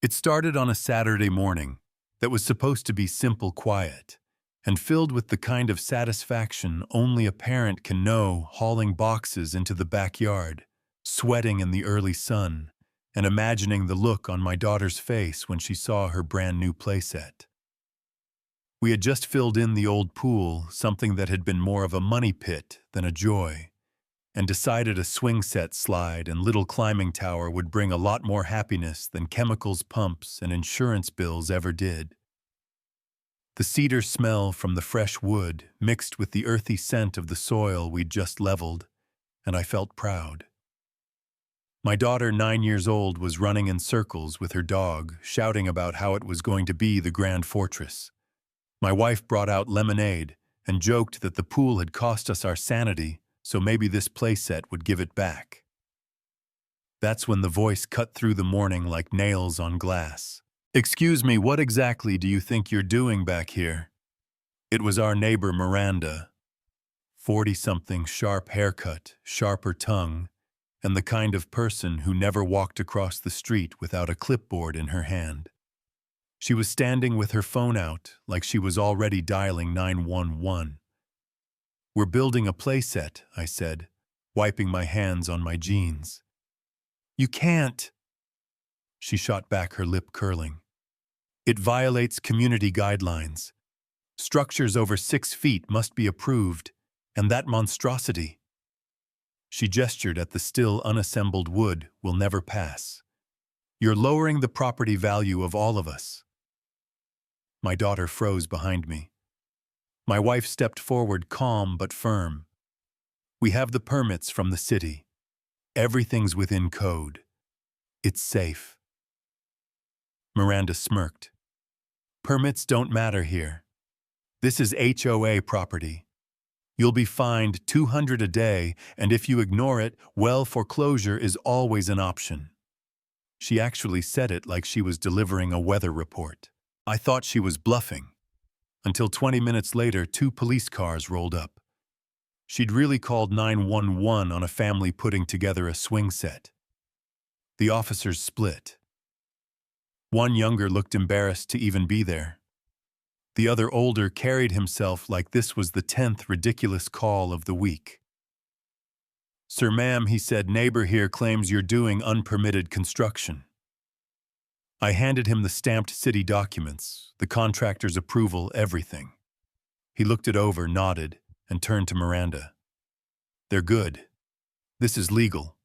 It started on a Saturday morning that was supposed to be simple quiet and filled with the kind of satisfaction only a parent can know, hauling boxes into the backyard, sweating in the early sun, and imagining the look on my daughter's face when she saw her brand new playset. We had just filled in the old pool, something that had been more of a money pit than a joy, and decided a swing set slide and little climbing tower would bring a lot more happiness than chemicals, pumps, and insurance bills ever did. The cedar smell from the fresh wood mixed with the earthy scent of the soil we'd just leveled, and I felt proud. My daughter, 9 years old, was running in circles with her dog, shouting about how it was going to be the grand fortress. My wife brought out lemonade and joked that the pool had cost us our sanity, so maybe this playset would give it back. That's when the voice cut through the morning like nails on glass. "Excuse me, what exactly do you think you're doing back here?" It was our neighbor Miranda. 40-something, sharp haircut, sharper tongue, and the kind of person who never walked across the street without a clipboard in her hand. She was standing with her phone out like she was already dialing 911. "We're building a playset," I said, wiping my hands on my jeans. "You can't." She shot back, her lip curling. "It violates community guidelines. Structures over 6 feet must be approved, and that monstrosity." She gestured at the still unassembled wood, "will never pass. You're lowering the property value of all of us." My daughter froze behind me. My wife stepped forward, calm but firm. "We have the permits from the city. Everything's within code. It's safe." Miranda smirked. "Permits don't matter here. This is HOA property. You'll be fined $200 a day, and if you ignore it, well, foreclosure is always an option." She actually said it like she was delivering a weather report. I thought she was bluffing, until 20 minutes later 2 police cars rolled up. She'd really called 911 on a family putting together a swing set. The officers split. One younger looked embarrassed to even be there. The other, older, carried himself like this was the 10th ridiculous call of the week. "Sir, ma'am," he said, "neighbor here claims you're doing unpermitted construction." I handed him the stamped city documents, the contractor's approval, everything. He looked it over, nodded, and turned to Miranda. "They're good. This is legal."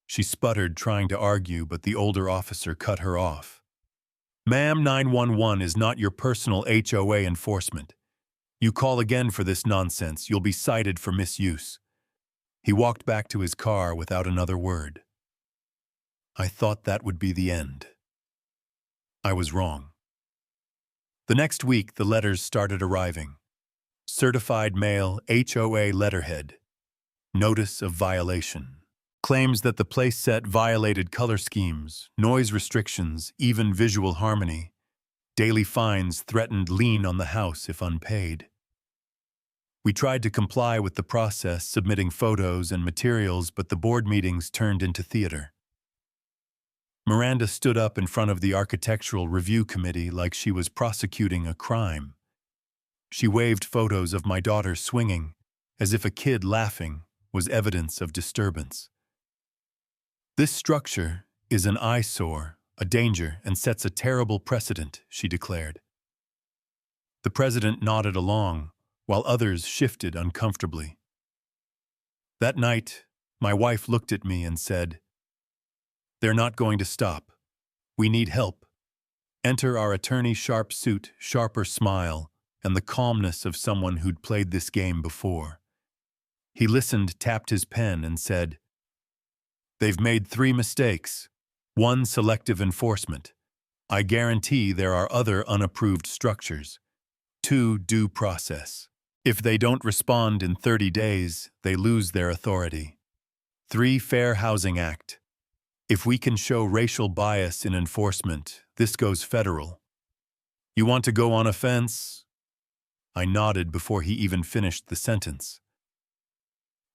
She sputtered, trying to argue, but the older officer cut her off. "Ma'am, 911 is not your personal HOA enforcement. You call again for this nonsense, you'll be cited for misuse." He walked back to his car without another word. I thought that would be the end. I was wrong. The next week, the letters started arriving. Certified mail, HOA letterhead. Notice of violation. Claims that the playset violated color schemes, noise restrictions, even visual harmony. Daily fines threatened lien on the house if unpaid. We tried to comply with the process, submitting photos and materials, but the board meetings turned into theater. Miranda stood up in front of the architectural review committee like she was prosecuting a crime. She waved photos of my daughter swinging, as if a kid laughing was evidence of disturbance. "This structure is an eyesore, a danger, and sets a terrible precedent," she declared. The president nodded along, while others shifted uncomfortably. That night, my wife looked at me and said, "They're not going to stop. We need help." Enter our attorney, sharp suit, sharper smile, and the calmness of someone who'd played this game before. He listened, tapped his pen, and said, "They've made 3 mistakes. 1, selective enforcement. I guarantee there are other unapproved structures. 2, due process. If they don't respond in 30 days, they lose their authority. 3, Fair Housing Act. If we can show racial bias in enforcement, this goes federal. You want to go on offense?" I nodded before he even finished the sentence.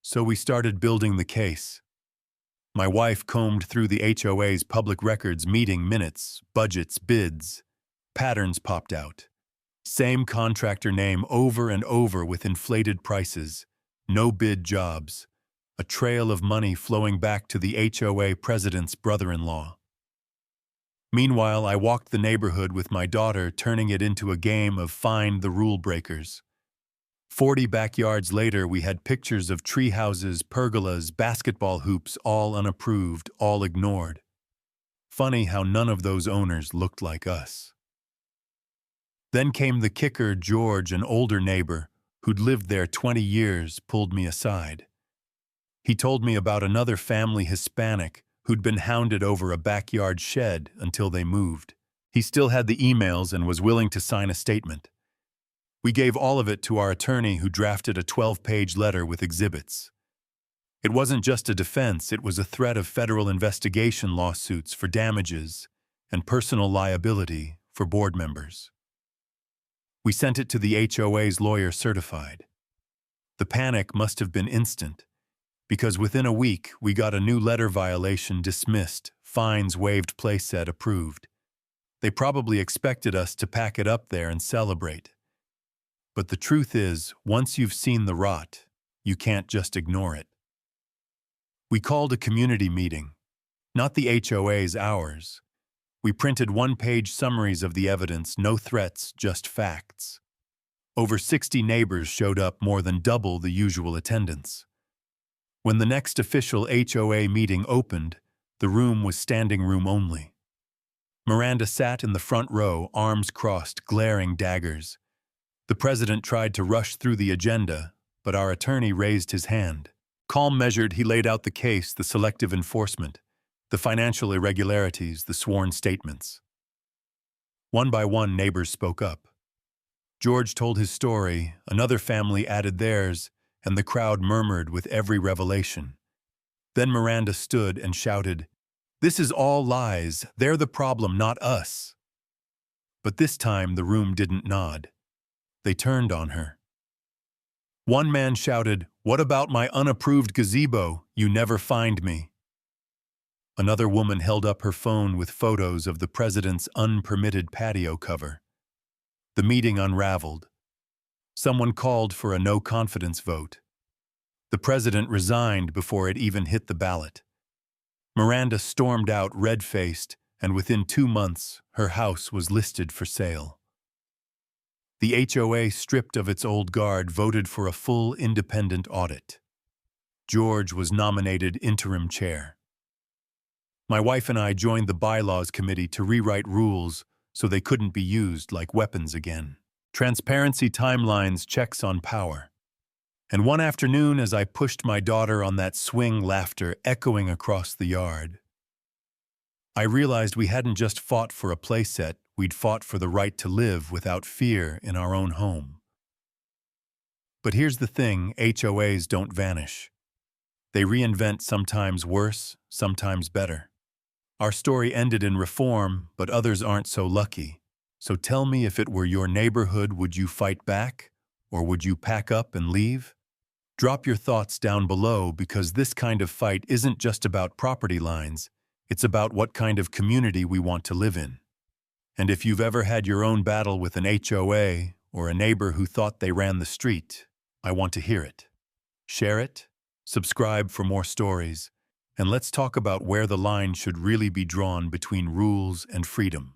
So we started building the case. My wife combed through the HOA's public records, meeting minutes, budgets, bids. Patterns popped out. Same contractor name over and over with inflated prices. No bid jobs. A trail of money flowing back to the HOA president's brother-in-law. Meanwhile, I walked the neighborhood with my daughter, turning it into a game of find the rule breakers. 40 backyards later, we had pictures of tree houses, pergolas, basketball hoops, all unapproved, all ignored. Funny how none of those owners looked like us. Then came the kicker. George, an older neighbor who'd lived there 20 years, pulled me aside. He told me about another family, Hispanic, who'd been hounded over a backyard shed until they moved. He still had the emails and was willing to sign a statement. We gave all of it to our attorney, who drafted a 12-page letter with exhibits. It wasn't just a defense, it was a threat of federal investigation lawsuits for damages and personal liability for board members. We sent it to the HOA's lawyer, certified. The panic must have been instant, because within a week we got a new letter violation dismissed, fines waived, Playset approved. They probably expected us to pack it up there and celebrate. But the truth is, once you've seen the rot, you can't just ignore it. We called a community meeting, not the HOA's, ours. We printed one-page summaries of the evidence, no threats, just facts. Over 60 neighbors showed up, more than double the usual attendance. When the next official HOA meeting opened, the room was standing room only. Miranda sat in the front row, arms crossed, glaring daggers. The president tried to rush through the agenda, but our attorney raised his hand. Calm, measured, he laid out the case, the selective enforcement, the financial irregularities, the sworn statements. One by one, neighbors spoke up. George told his story, another family added theirs, and the crowd murmured with every revelation. Then Miranda stood and shouted, "This is all lies. They're the problem, not us." But this time the room didn't nod. They turned on her. One man shouted, "What about my unapproved gazebo? You never find me." Another woman held up her phone with photos of the president's unpermitted patio cover. The meeting unraveled. Someone called for a no-confidence vote. The president resigned before it even hit the ballot. Miranda stormed out, red-faced, and within 2 months, her house was listed for sale. The HOA, stripped of its old guard, voted for a full independent audit. George was nominated interim chair. My wife and I joined the bylaws committee to rewrite rules so they couldn't be used like weapons again. Transparency, timelines, checks on power. And one afternoon, as I pushed my daughter on that swing, laughter echoing across the yard, I realized we hadn't just fought for a playset, we'd fought for the right to live without fear in our own home. But here's the thing, HOAs don't vanish. They reinvent, sometimes worse, sometimes better. Our story ended in reform, but others aren't so lucky. So tell me, if it were your neighborhood, would you fight back? Or would you pack up and leave? Drop your thoughts down below, because this kind of fight isn't just about property lines. It's about what kind of community we want to live in. And if you've ever had your own battle with an HOA or a neighbor who thought they ran the street, I want to hear it. Share it, subscribe for more stories, and let's talk about where the line should really be drawn between rules and freedom.